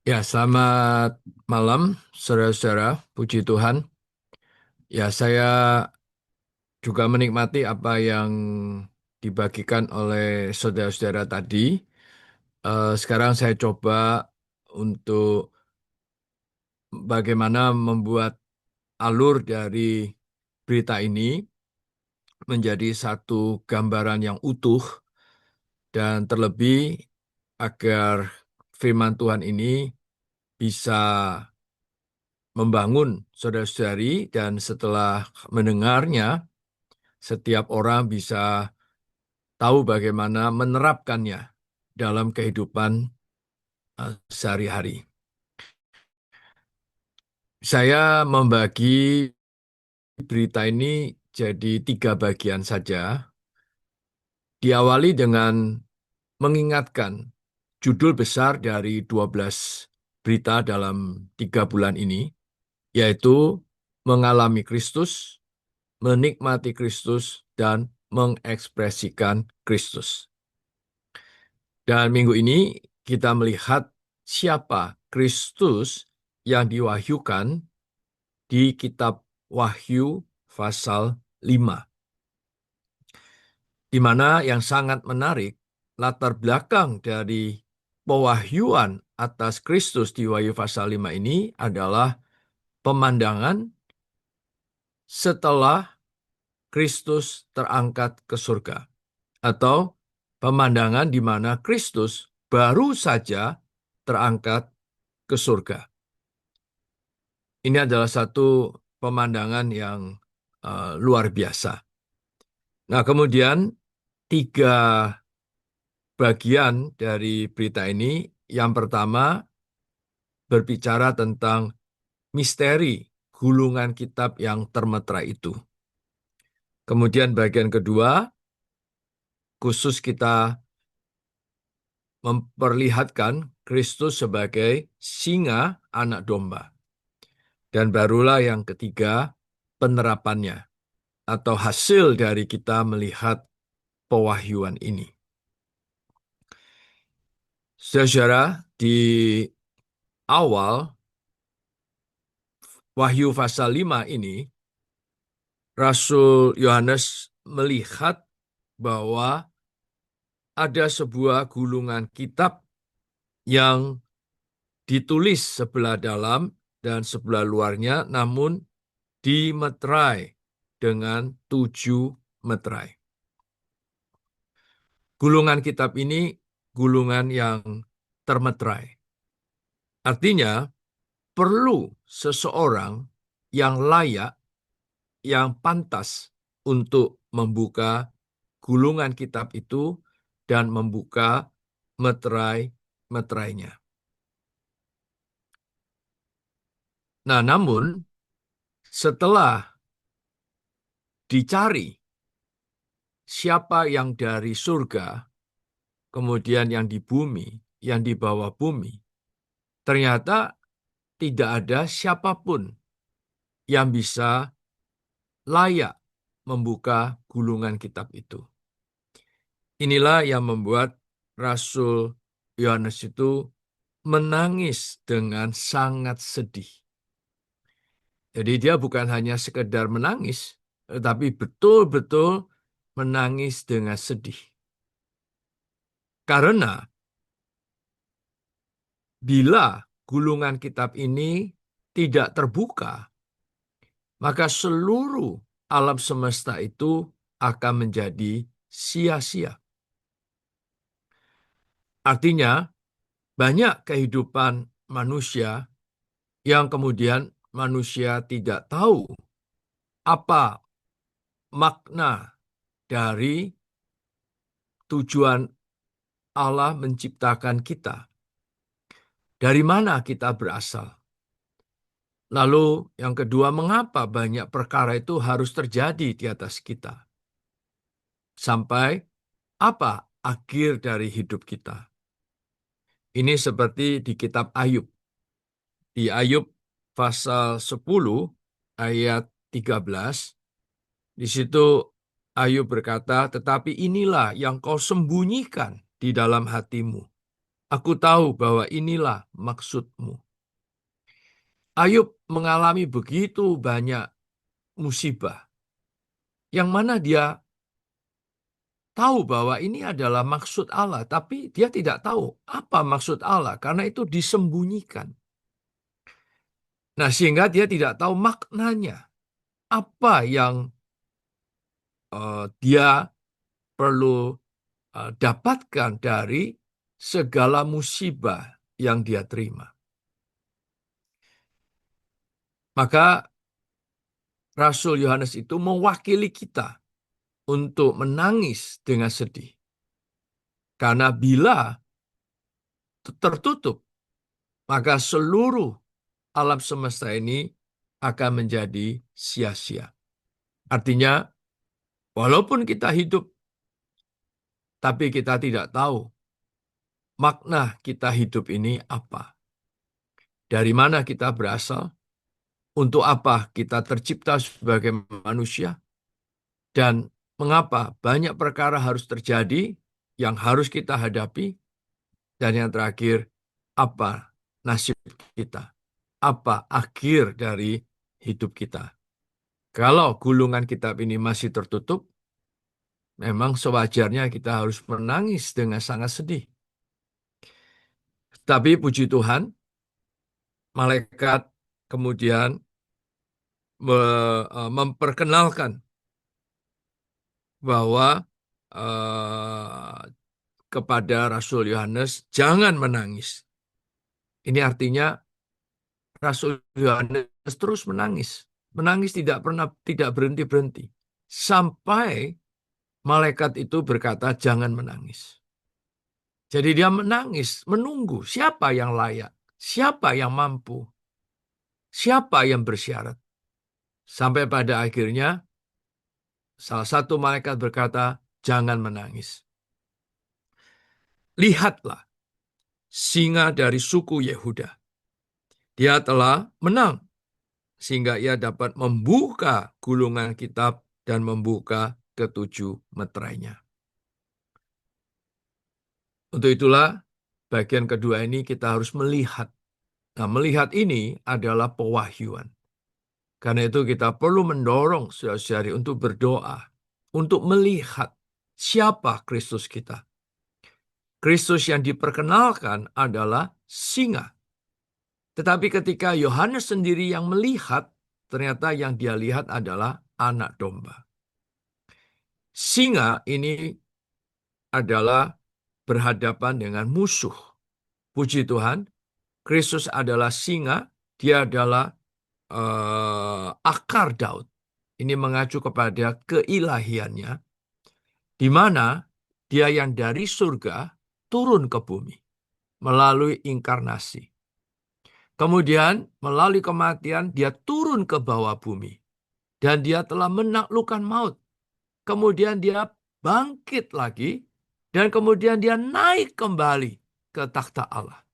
Ya, selamat malam, saudara-saudara. Puji Tuhan. Ya, saya juga menikmati apa yang dibagikan oleh saudara-saudara tadi. Sekarang saya coba untuk bagaimana membuat alur dari berita ini menjadi satu gambaran yang utuh dan terlebih agar firman Tuhan ini bisa membangun saudara-saudari dan setelah mendengarnya, setiap orang bisa tahu bagaimana menerapkannya dalam kehidupan sehari-hari. Saya membagi berita ini jadi 3 bagian saja. Diawali dengan mengingatkan judul besar dari 12 berita dalam 3 bulan ini, yaitu mengalami Kristus, menikmati Kristus, dan mengekspresikan Kristus. Dan minggu ini kita melihat siapa Kristus yang diwahyukan di kitab Wahyu pasal 5. Di mana yang sangat menarik, latar belakang dari pewahyuan atas Kristus di Wahyu pasal 5 ini adalah pemandangan setelah Kristus terangkat ke surga. Atau pemandangan di mana Kristus baru saja terangkat ke surga. Ini adalah satu pemandangan yang luar biasa. Nah, kemudian 3 bagian dari berita ini. Yang pertama berbicara tentang misteri gulungan kitab yang termeterai itu. Kemudian bagian kedua, khusus kita memperlihatkan Kristus sebagai singa anak domba. Dan barulah yang ketiga, penerapannya atau hasil dari kita melihat pewahyuan ini. Saudara, di awal Wahyu pasal 5 ini, Rasul Yohanes melihat bahwa ada sebuah gulungan kitab yang ditulis sebelah dalam dan sebelah luarnya, namun dimeterai dengan 7 meterai. Gulungan kitab ini gulungan yang termeterai. Artinya, perlu seseorang yang layak, yang pantas untuk membuka gulungan kitab itu dan membuka meterai-meterainya. Nah, namun setelah dicari siapa yang dari surga, kemudian yang di bumi, yang di bawah bumi, ternyata tidak ada siapapun yang bisa layak membuka gulungan kitab itu. Inilah yang membuat Rasul Yohanes itu menangis dengan sangat sedih. Jadi dia bukan hanya sekedar menangis, tetapi betul-betul menangis dengan sedih. Karena bila gulungan kitab ini tidak terbuka, maka seluruh alam semesta itu akan menjadi sia-sia. Artinya, banyak kehidupan manusia yang kemudian manusia tidak tahu apa makna dari tujuan Allah menciptakan kita. Dari mana kita berasal? Lalu yang kedua, mengapa banyak perkara itu harus terjadi di atas kita? Sampai apa akhir dari hidup kita? Ini seperti di kitab Ayub. Di Ayub pasal 10 ayat 13, di situ Ayub berkata, "Tetapi inilah yang kau sembunyikan di dalam hatimu, Aku tahu bahwa inilah maksudmu. Ayub mengalami begitu banyak musibah, yang mana dia tahu bahwa ini adalah maksud Allah, tapi dia tidak tahu apa maksud Allah karena itu disembunyikan. Nah, sehingga dia tidak tahu maknanya, apa yang dia perlu dapatkan dari segala musibah yang dia terima. Maka Rasul Yohanes itu mewakili kita untuk menangis dengan sedih. Karena bila tertutup, maka seluruh alam semesta ini akan menjadi sia-sia. Artinya, walaupun kita hidup, tapi kita tidak tahu makna kita hidup ini apa. Dari mana kita berasal, untuk apa kita tercipta sebagai manusia, dan mengapa banyak perkara harus terjadi yang harus kita hadapi, dan yang terakhir, apa nasib kita, apa akhir dari hidup kita. Kalau gulungan kitab ini masih tertutup, memang sewajarnya kita harus menangis dengan sangat sedih. Tapi puji Tuhan, malaikat kemudian memperkenalkan bahwa kepada Rasul Yohanes, jangan menangis. Ini artinya Rasul Yohanes terus menangis. Menangis tidak berhenti-berhenti. Sampai malaikat itu berkata, jangan menangis. Jadi dia menangis, menunggu siapa yang layak, siapa yang mampu, siapa yang bersyarat. Sampai pada akhirnya, salah satu malaikat berkata, jangan menangis. Lihatlah, singa dari suku Yehuda. Dia telah menang, sehingga ia dapat membuka gulungan kitab dan membuka ketujuh meterainya. Untuk itulah, bagian kedua ini kita harus melihat. Nah, melihat ini adalah pewahyuan. Karena itu kita perlu mendorong saudara-saudari untuk berdoa, untuk melihat siapa Kristus kita. Kristus yang diperkenalkan adalah singa. Tetapi ketika Yohanes sendiri yang melihat, ternyata yang dia lihat adalah anak domba. Singa ini adalah berhadapan dengan musuh. Puji Tuhan, Kristus adalah singa, dia adalah akar Daud. Ini mengacu kepada keilahiannya, di mana dia yang dari surga turun ke bumi melalui inkarnasi. Kemudian melalui kematian dia turun ke bawah bumi. Dan dia telah menaklukkan maut. Kemudian dia bangkit lagi. Dan kemudian dia naik kembali ke takhta Allah.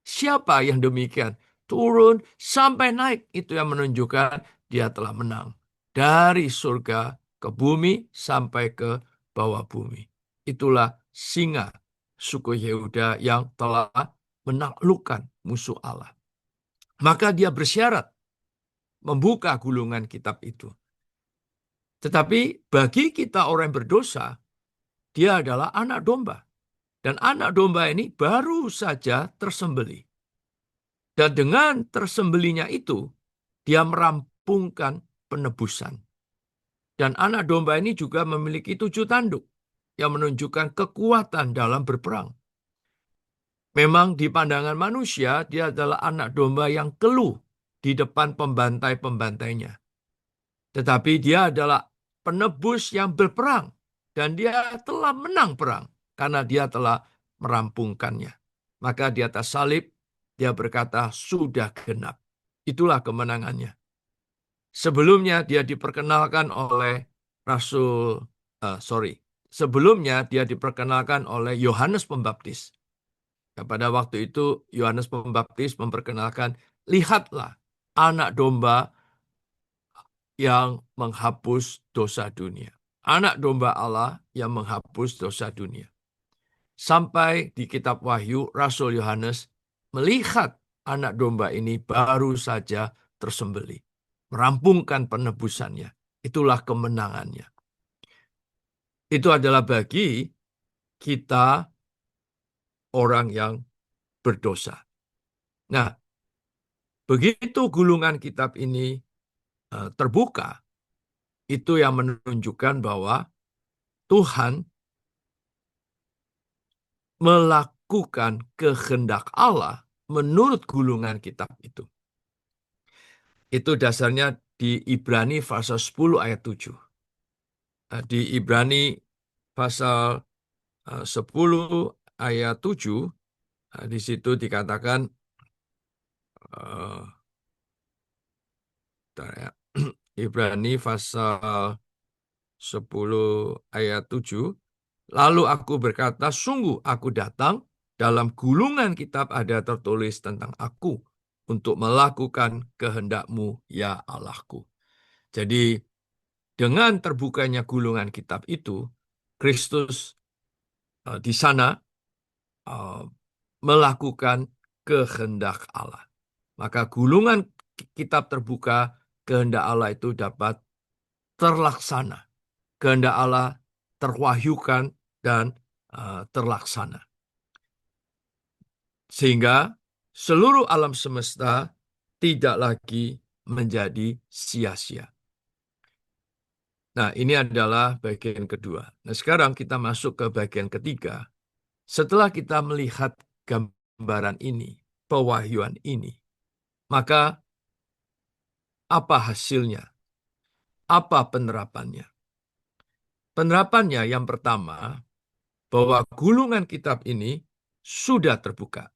Siapa yang demikian? Turun sampai naik. Itu yang menunjukkan dia telah menang. Dari surga ke bumi sampai ke bawah bumi. Itulah singa suku Yehuda yang telah menaklukkan musuh Allah. Maka dia bersyarat membuka gulungan kitab itu. Tetapi bagi kita orang yang berdosa, dia adalah anak domba. Dan anak domba ini baru saja tersembelih. Dan dengan tersembelihnya itu, dia merampungkan penebusan. Dan anak domba ini juga memiliki 7 tanduk yang menunjukkan kekuatan dalam berperang. Memang di pandangan manusia, dia adalah anak domba yang keluh di depan pembantai-pembantainya. Tetapi dia adalah penebus yang berperang. Dan dia telah menang perang. Karena dia telah merampungkannya. Maka di atas salib, dia berkata, sudah genap. Itulah kemenangannya. Sebelumnya dia diperkenalkan oleh Sebelumnya dia diperkenalkan oleh Yohanes Pembaptis. Dan pada waktu itu Yohanes Pembaptis memperkenalkan, lihatlah anak domba yang menghapus dosa dunia. Anak domba Allah yang menghapus dosa dunia. Sampai di kitab Wahyu, Rasul Yohanes melihat anak domba ini baru saja tersembelih. Merampungkan penebusannya. Itulah kemenangannya. Itu adalah bagi kita orang yang berdosa. Nah, begitu gulungan kitab ini terbuka, itu yang menunjukkan bahwa Tuhan melakukan kehendak Allah menurut gulungan kitab itu. Itu dasarnya di Ibrani pasal 10 ayat 7. Di Ibrani pasal 10 ayat 7, di situ dikatakan, Ibrani pasal 10 ayat 7, lalu aku berkata, sungguh aku datang, dalam gulungan kitab ada tertulis tentang aku, untuk melakukan kehendak-Mu, ya Allahku. Jadi, dengan terbukanya gulungan kitab itu, Kristus di sana melakukan kehendak Allah. Maka gulungan kitab terbuka, kehendak Allah itu dapat terlaksana. Kehendak Allah terwahyukan dan terlaksana. Sehingga seluruh alam semesta tidak lagi menjadi sia-sia. Nah, ini adalah bagian kedua. Nah, sekarang kita masuk ke bagian ketiga. Setelah kita melihat gambaran ini, pewahyuan ini, maka apa hasilnya? Apa penerapannya? Penerapannya yang pertama, bahwa gulungan kitab ini sudah terbuka.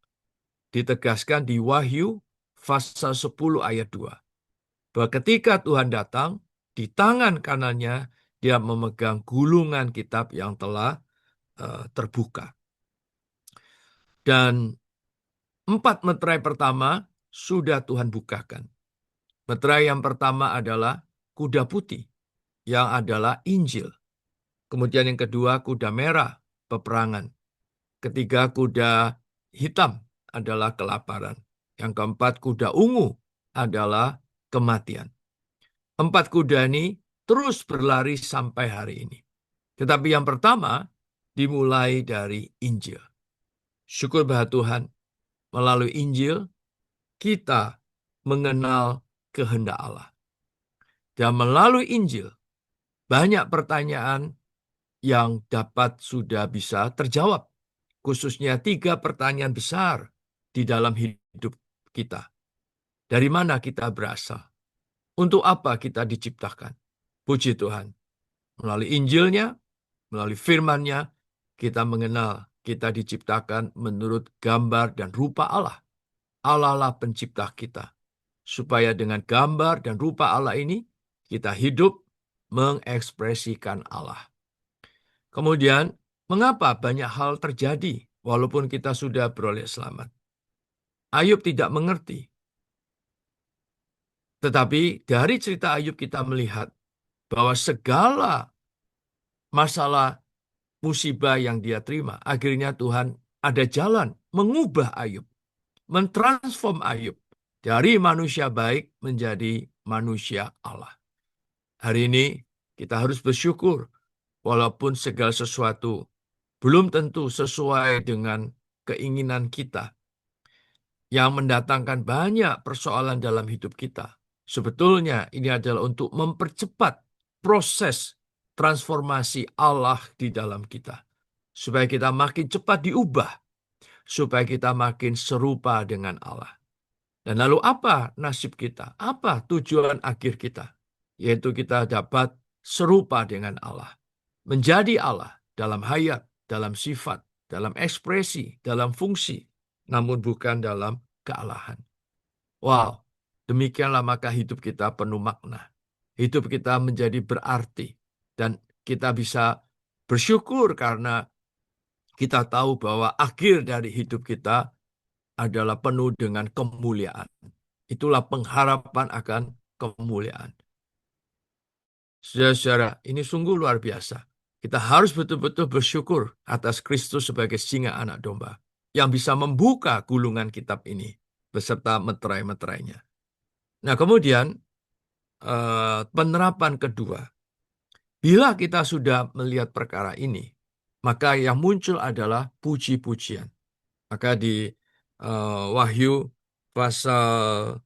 Ditegaskan di Wahyu pasal 10 ayat 2. Bahwa ketika Tuhan datang, di tangan kanannya dia memegang gulungan kitab yang telah terbuka. Dan 4 meterai pertama sudah Tuhan bukakan. Meterai yang pertama adalah kuda putih, yang adalah Injil. Kemudian yang kedua kuda merah, peperangan. Ketiga kuda hitam adalah kelaparan. Yang keempat kuda ungu adalah kematian. 4 kuda ini terus berlari sampai hari ini. Tetapi yang pertama dimulai dari Injil. Syukur bahwa Tuhan, melalui Injil kita mengenal kehendak Allah. Dan melalui Injil banyak pertanyaan yang dapat sudah bisa terjawab. Khususnya 3 pertanyaan besar di dalam hidup kita. Dari mana kita berasal? Untuk apa kita diciptakan? Puji Tuhan. Melalui Injilnya, melalui firman-Nya, kita mengenal kita diciptakan menurut gambar dan rupa Allah. Allah lah pencipta kita. Supaya dengan gambar dan rupa Allah ini, kita hidup mengekspresikan Allah. Kemudian, mengapa banyak hal terjadi walaupun kita sudah beroleh selamat? Ayub tidak mengerti. Tetapi dari cerita Ayub kita melihat bahwa segala masalah musibah yang dia terima, akhirnya Tuhan ada jalan mengubah Ayub, mentransform Ayub dari manusia baik menjadi manusia Allah. Hari ini kita harus bersyukur walaupun segala sesuatu belum tentu sesuai dengan keinginan kita, yang mendatangkan banyak persoalan dalam hidup kita. Sebetulnya ini adalah untuk mempercepat proses transformasi Allah di dalam kita. Supaya kita makin cepat diubah. Supaya kita makin serupa dengan Allah. Dan lalu apa nasib kita? Apa tujuan akhir kita? Yaitu kita dapat serupa dengan Allah. Menjadi Allah dalam hayat, dalam sifat, dalam ekspresi, dalam fungsi, namun bukan dalam kealahan. Wow, demikianlah maka hidup kita penuh makna. Hidup kita menjadi berarti. Dan kita bisa bersyukur karena kita tahu bahwa akhir dari hidup kita adalah penuh dengan kemuliaan. Itulah pengharapan akan kemuliaan. Saudara-saudara, ini sungguh luar biasa. Kita harus betul-betul bersyukur atas Kristus sebagai singa anak domba yang bisa membuka gulungan kitab ini beserta meterai-meterainya. Nah, kemudian penerapan kedua. Bila kita sudah melihat perkara ini, maka yang muncul adalah puji-pujian. Maka di Wahyu pasal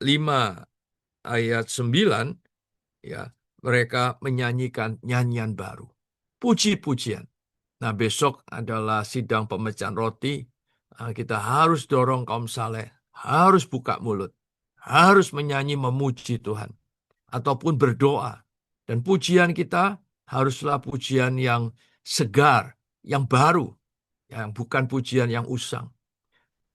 5 ayat 9, ya, mereka menyanyikan nyanyian baru. Puji-pujian. Nah, besok adalah sidang pemecahan roti. Kita harus dorong kaum saleh, harus buka mulut, harus menyanyi memuji Tuhan, ataupun berdoa. Dan pujian kita haruslah pujian yang segar, yang baru, yang bukan pujian yang usang.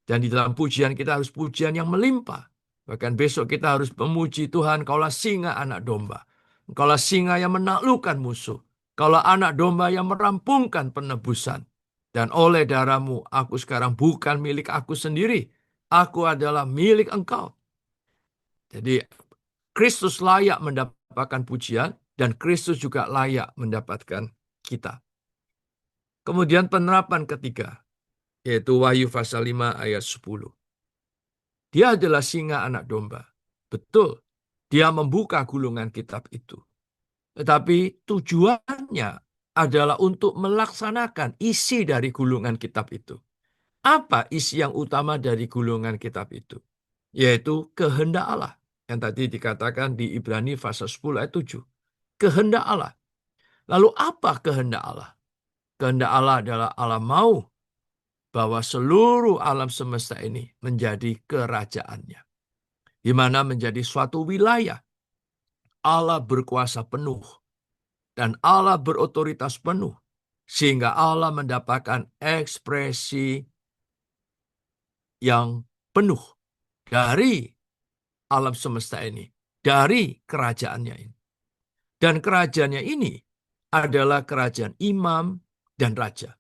Dan di dalam pujian kita harus pujian yang melimpah. Bahkan besok kita harus memuji Tuhan, Kaulah singa anak domba. Kaulah singa yang menaklukkan musuh. Kaulah anak domba yang merampungkan penebusan. Dan oleh darahmu, aku sekarang bukan milik aku sendiri. Aku adalah milik engkau. Jadi Kristus layak mendapatkan pujian, dan Kristus juga layak mendapatkan kita. Kemudian penerapan ketiga, yaitu Wahyu pasal 5 ayat 10. Dia adalah singa anak domba. Betul, dia membuka gulungan kitab itu. Tetapi tujuannya adalah untuk melaksanakan isi dari gulungan kitab itu. Apa isi yang utama dari gulungan kitab itu? Yaitu kehendak Allah. Yang tadi dikatakan di Ibrani pasal 10 ayat 7. Kehendak Allah. Lalu apa kehendak Allah? Kehendak Allah adalah Allah mau bahwa seluruh alam semesta ini menjadi kerajaannya. Di mana menjadi suatu wilayah. Allah berkuasa penuh. Dan Allah berotoritas penuh. Sehingga Allah mendapatkan ekspresi yang penuh dari alam semesta ini. Dari kerajaannya ini. Dan kerajaannya ini adalah kerajaan imam dan raja.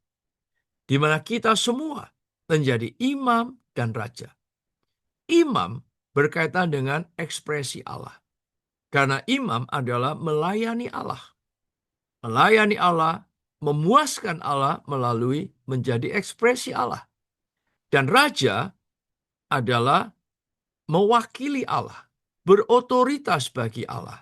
Di mana kita semua menjadi imam dan raja. Imam berkaitan dengan ekspresi Allah. Karena imam adalah melayani Allah. Melayani Allah, memuaskan Allah melalui menjadi ekspresi Allah. Dan raja adalah mewakili Allah, berotoritas bagi Allah.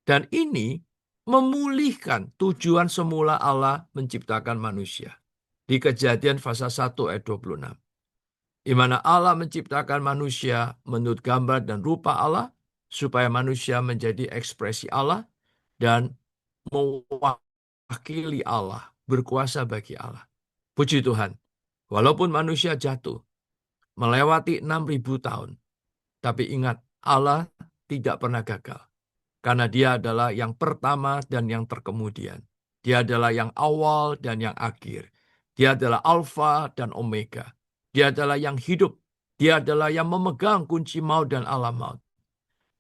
Dan ini memulihkan tujuan semula Allah menciptakan manusia. Di Kejadian pasal 1 ayat 26. Di mana Allah menciptakan manusia menurut gambar dan rupa Allah, supaya manusia menjadi ekspresi Allah dan mewakili Allah, berkuasa bagi Allah. Puji Tuhan, walaupun manusia jatuh, melewati 6.000 tahun, tapi ingat, Allah tidak pernah gagal. Karena dia adalah yang pertama dan yang terkemudian. Dia adalah yang awal dan yang akhir. Dia adalah Alfa dan Omega. Dia adalah yang hidup. Dia adalah yang memegang kunci maut dan alam maut.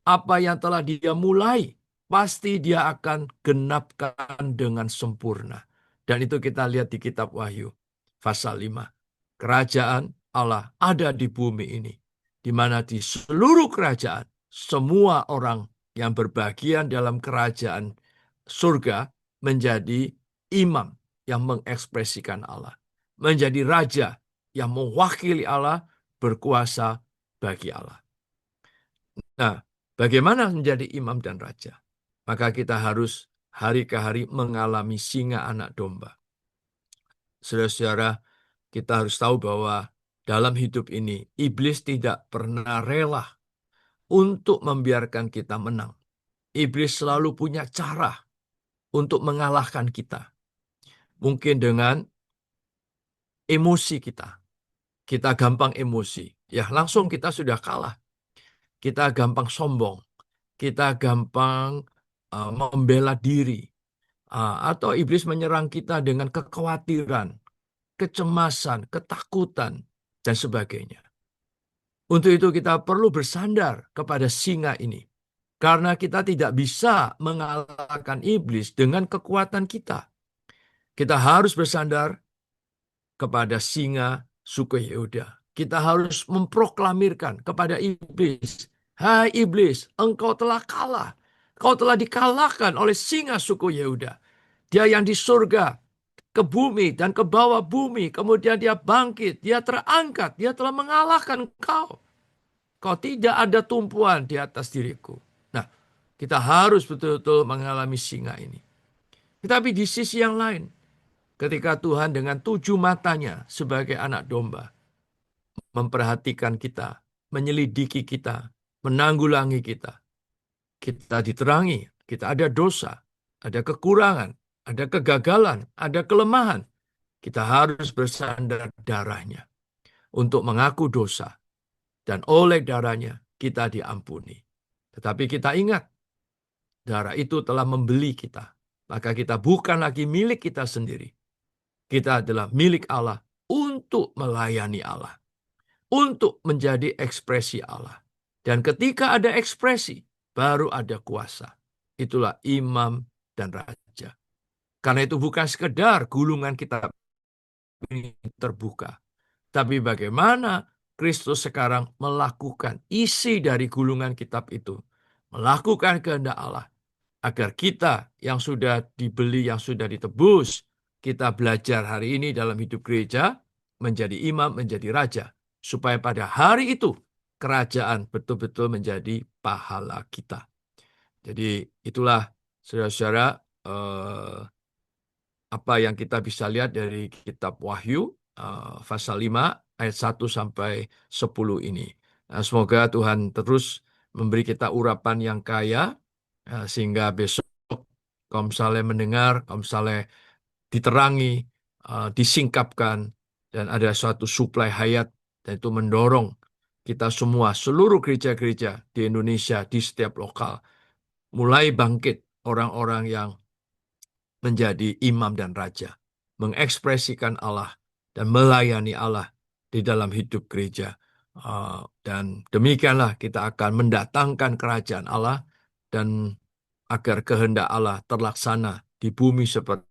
Apa yang telah dia mulai, pasti dia akan genapkan dengan sempurna. Dan itu kita lihat di kitab Wahyu, pasal 5. Kerajaan Allah ada di bumi ini. Di mana di seluruh kerajaan, semua orang yang berbagian dalam kerajaan surga menjadi imam yang mengekspresikan Allah. Menjadi raja yang mewakili Allah, berkuasa bagi Allah. Nah, bagaimana menjadi imam dan raja? Maka kita harus hari ke hari mengalami singa anak domba. Saudara-saudara, kita harus tahu bahwa dalam hidup ini, iblis tidak pernah rela untuk membiarkan kita menang. Iblis selalu punya cara untuk mengalahkan kita. Mungkin dengan emosi kita. Kita gampang emosi. Ya, langsung kita sudah kalah. Kita gampang sombong. Kita gampang membela diri. Atau iblis menyerang kita dengan kekhawatiran, kecemasan, ketakutan, dan sebagainya. Untuk itu kita perlu bersandar kepada singa ini. Karena kita tidak bisa mengalahkan iblis dengan kekuatan kita. Kita harus bersandar kepada singa suku Yehuda. Kita harus memproklamirkan kepada iblis, "Hai iblis, engkau telah kalah. Kau telah dikalahkan oleh singa suku Yehuda. Dia yang di surga, ke bumi dan ke bawah bumi. Kemudian dia bangkit, dia terangkat, dia telah mengalahkan engkau. Kau tidak ada tumpuan di atas diriku. Nah, kita harus betul-betul mengalami singa ini. Tetapi di sisi yang lain, ketika Tuhan dengan 7 matanya sebagai anak domba, memperhatikan kita, menyelidiki kita, menanggulangi kita. Kita diterangi, kita ada dosa, ada kekurangan, ada kegagalan, ada kelemahan. Kita harus bersandar darahnya untuk mengaku dosa. Dan oleh darahnya kita diampuni. Tetapi kita ingat, darah itu telah membeli kita. Maka kita bukan lagi milik kita sendiri. Kita adalah milik Allah untuk melayani Allah. Untuk menjadi ekspresi Allah. Dan ketika ada ekspresi, baru ada kuasa. Itulah imam dan raja. Karena itu bukan sekedar gulungan kitab ini terbuka. Tapi bagaimana Kristus sekarang melakukan isi dari gulungan kitab itu. Melakukan kehendak Allah. Agar kita yang sudah dibeli, yang sudah ditebus, kita belajar hari ini dalam hidup gereja, menjadi imam, menjadi raja. Supaya pada hari itu, kerajaan betul-betul menjadi pahala kita. Jadi itulah saudara-saudara apa yang kita bisa lihat dari kitab Wahyu pasal 5 ayat 1 sampai 10 ini. Semoga Tuhan terus memberi kita urapan yang kaya sehingga besok kalau misalnya mendengar, kalau misalnya diterangi, disingkapkan dan ada suatu suplai hayat dan itu mendorong kita semua, seluruh gereja-gereja di Indonesia, di setiap lokal, mulai bangkit orang-orang yang menjadi imam dan raja, mengekspresikan Allah dan melayani Allah di dalam hidup gereja. Dan demikianlah kita akan mendatangkan kerajaan Allah dan agar kehendak Allah terlaksana di bumi seperti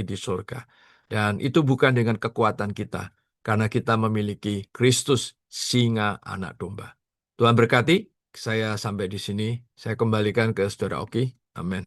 di surga. Dan itu bukan dengan kekuatan kita, karena kita memiliki Kristus, singa anak domba. Tuhan berkati, saya sampai di sini. Saya kembalikan ke Saudara Oki. Amin.